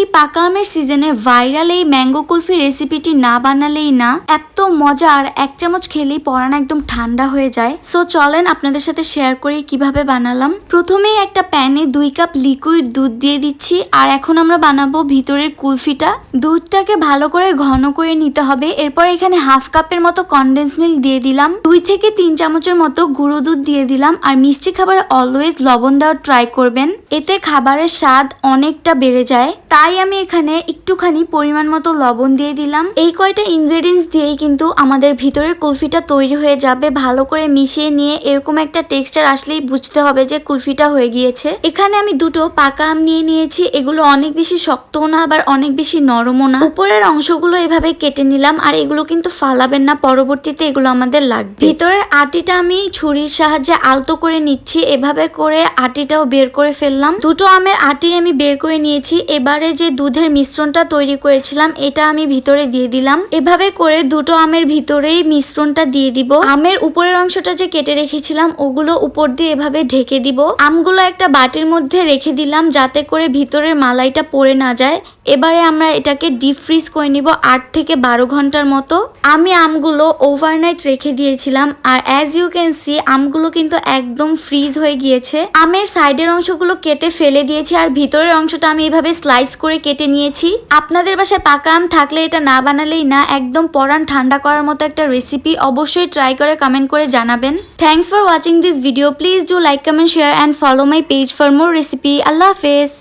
এই পাকা আমের সিজনে ভাইরাল এই ম্যাঙ্গো কুলফি রেসিপিটি না বানালেই না। এত মজা, আর 1 চামচ খেলেই পরান একদম ঠান্ডা হয়ে যায়। সো চলেন আপনাদের সাথে শেয়ার করি কিভাবে বানালাম। প্রথমেই একটা প্যানে 2 কাপ লিকুইড দুধ দিয়ে দিচ্ছি, আর এখন আমরা বানাবো ভিতরের কুলফিটা। দুধটাকে ভালো করে ঘন করে নিতে হবে। এরপর এখানে 1/2 কাপের মতো কনডেন্স মিল্ক দিয়ে দিলাম, 2 থেকে 3 চামচের মতো গুঁড়ো দুধ দিয়ে দিলাম। আর মিষ্টি খাবারে অলওয়েজ লবণ দেওয়ার ট্রাই করবেন, এতে খাবারের স্বাদ অনেকটা বেড়ে যায়। তাই আমি এখানে একটুখানি পরিমাণ মতো লবণ দিয়ে দিলাম। এই কয়টা ইনগ্রেডিয়েন্টস দিয়েই কিন্তু আমাদের ভিতরের কুলফিটা তৈরি হয়ে যাবে। ভালো করে মিশিয়ে নিয়ে এরকম একটা টেক্সচার আসলেই বুঝতে হবে যে কুলফিটা হয়ে গিয়েছে। এখানে আমি 2টো পাকা আম নিয়ে নিয়েছি। এগুলো অনেক বেশি শক্তও না, আবার অনেক বেশি নরমও না। উপরের অংশগুলো এভাবে কেটে নিলাম, আর এগুলো কিন্তু ফালাবেন না, পরবর্তীতে এগুলো আমাদের লাগবে। ভিতরের আটিটা আমি ছুরির সাহায্যে আলতো করে নিচ্ছি। এভাবে করে আটিটাও বের করে ফেললাম। 2টো আমের আটি আমি বের করে নিয়েছি। এবারে যে দুধের মিশ্রণটা তৈরি করেছিলাম এটা আমি ভিতরে দিয়ে দিলাম। এভাবে করে 2টো আমের ভিতরেই মিশ্রণটা দিয়ে দিব। আমের উপরের অংশটা যে কেটে রেখেছিলাম ওগুলো উপর দিয়ে এভাবে ঢেকে দিব। আমগুলো একটা বাটির মধ্যে রেখে দিলাম যাতে করে ভিতরের মালাইটা পড়ে না যায়। এবারে আমরা এটাকে ডিপ ফ্রিজ করে নিব 8 থেকে 12 ঘন্টার মতো। আমি আমগুলো ওভারনাইট রেখে দিয়েছিলাম, আর অ্যাজ ইউ ক্যান সি আমগুলো কিন্তু একদম ফ্রিজ হয়ে গিয়েছে। আমের সাইডের অংশগুলো কেটে ফেলে দিয়েছি, আর ভিতরের অংশটা আমি এভাবে স্লাইস করে কেটে নিয়েছি। আপনাদের বাসায় পাকা আম থাকলে এটা না বানালেই না, একদম পরান ঠান্ডা করার মতো একটা রেসিপি। অবশ্যই ট্রাই করে কমেন্ট করে জানাবেন। Thanks for watching this video. Please do like, comment, share and follow my page for more recipe. আল্লাহ হাফেজ।